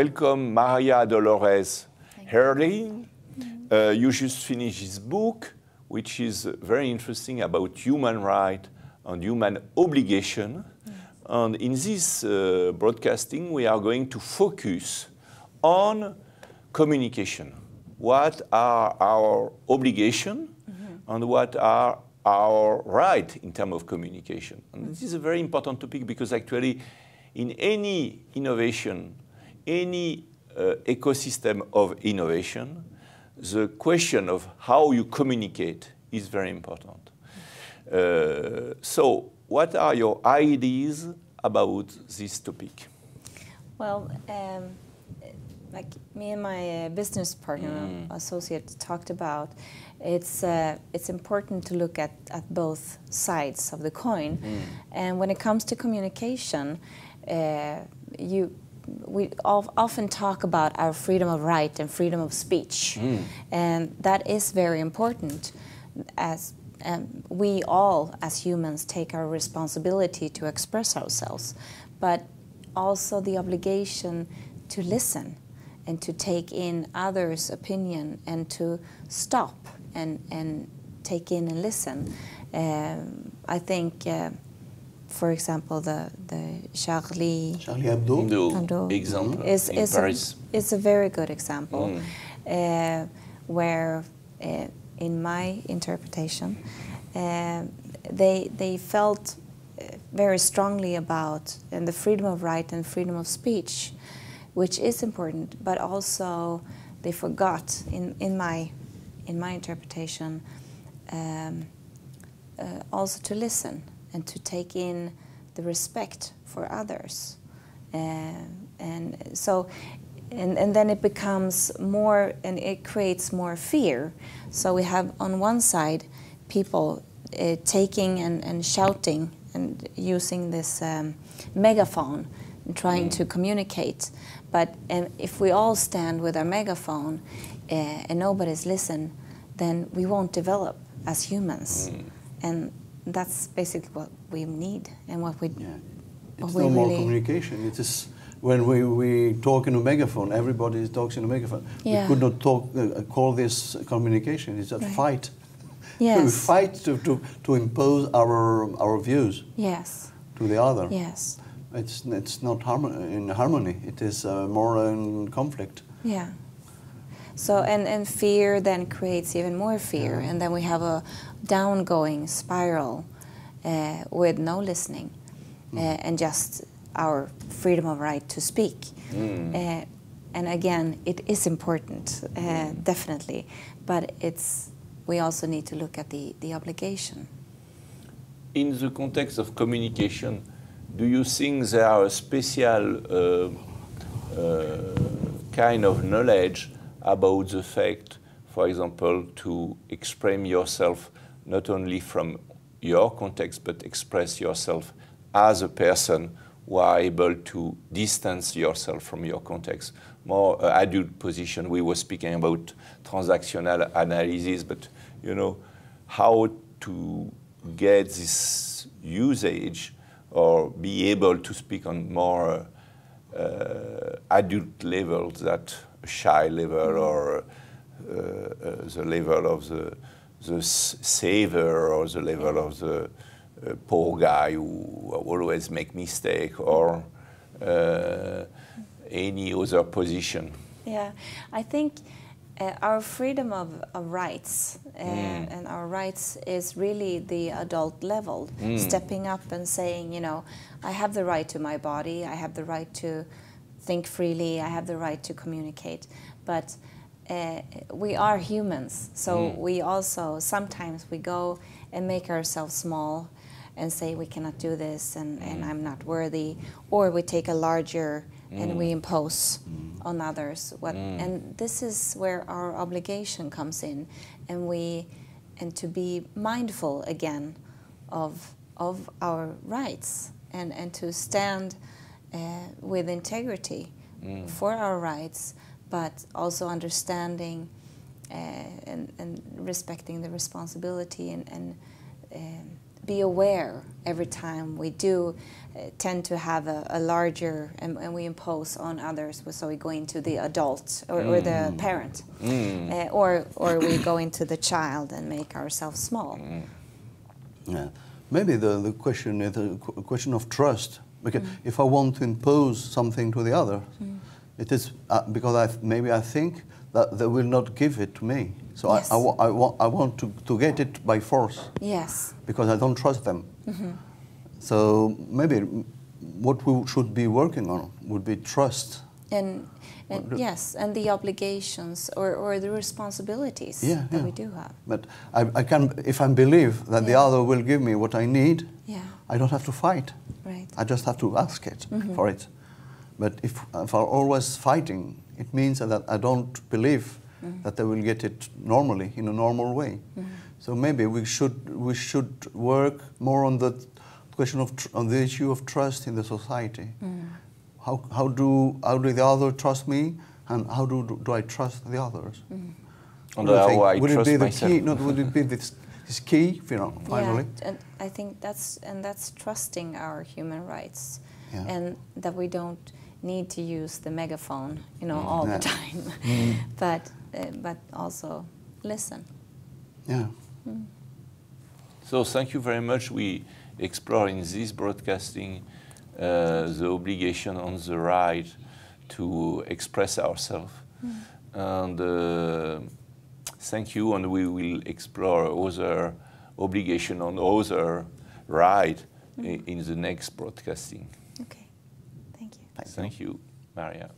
welcome Maria Dolores Erhling. You just finished this book, which is very interesting about human right and human obligation. And in this broadcasting, we are going to focus on communication. What are our obligations and what are our rights in terms of communication? And this is a very important topic because actually in any innovation, any ecosystem of innovation, the question of how you communicate is very important. So what are your ideas about this topic? Well, like me and my business partner, associate, talked about, it's important to look at both sides of the coin. And when it comes to communication, we often talk about our freedom of right and freedom of speech. And that is very important, as we all, as humans, take our responsibility to express ourselves, but also the obligation to listen and to take in others' opinion and to stop and take in and listen. I think, for example, the Charlie Hebdo example is a very good example, where, in my interpretation, they felt very strongly about the freedom of right and freedom of speech, which is important, but also they forgot, in my interpretation, also to listen and to take in the respect for others, and so. And then it becomes more, and it creates more fear. So we have on one side people taking and shouting and using this megaphone and trying to communicate. But if we all stand with our megaphone and nobody's listening, then we won't develop as humans. And that's basically what we need and what we It's no more communication. It is when we talk in a megaphone, everybody talks in a megaphone. We could not call this communication. It's a fight. Yes. We fight to impose our views to the other. Yes. It's not in harmony. It is more in conflict. Yeah. So and fear then creates even more fear, and then we have a downgoing spiral with no listening and just our freedom of right to speak. And again, it is important, definitely, but we also need to look at the obligation. In the context of communication, do you think there are a special kind of knowledge about the fact, for example, to express yourself not only from your context, but express yourself as a person who are able to distance yourself from your context? More adult position, we were speaking about transactional analysis, but you know, how to get this usage or be able to speak on more adult levels, that shy level or the level of the saver or the level of the poor guy who always make mistake, or any other position. Yeah, I think our freedom of rights and our rights is really the adult level, stepping up and saying, you know, I have the right to my body, I have the right to think freely, I have the right to communicate, but we are humans, so we also, sometimes we go and make ourselves small and say we cannot do this and I'm not worthy, or we take a larger and we impose on others. And this is where our obligation comes in, and to be mindful again of our rights and to stand with integrity for our rights, but also understanding and respecting the responsibility and be aware every time we do tend to have a larger, and we impose on others, so we go into the adult or the parent, or we go into the child and make ourselves small. Yeah, maybe the question is a question of trust. Because if I want to impose something to the other, it is because maybe I think that they will not give it to me. So Yes. I want to get it by force. Yes. Because I don't trust them. So maybe what we should be working on would be trust. And yes, and the obligations or the responsibilities that we do have. But I can, if I believe that the other will give me what I need, I don't have to fight. Right. I just have to ask it for it. But if I'm always fighting, it means that I don't believe that they will get it normally, in a normal way. So maybe we should work more on the question of on the issue of trust in the society. How do the others trust me, and how do I trust the others? And how I would trust it be the myself. key? Not would it be this key? Finally. Yeah, and I think that's trusting our human rights, Yeah. and that we don't need to use the megaphone, all the time, but also listen. Yeah. So thank you very much. We explore in this broadcasting the obligation and the right to express ourselves. And thank you, and we will explore other obligation and other right in the next broadcasting. Okay, thank you. Thank you, Maria.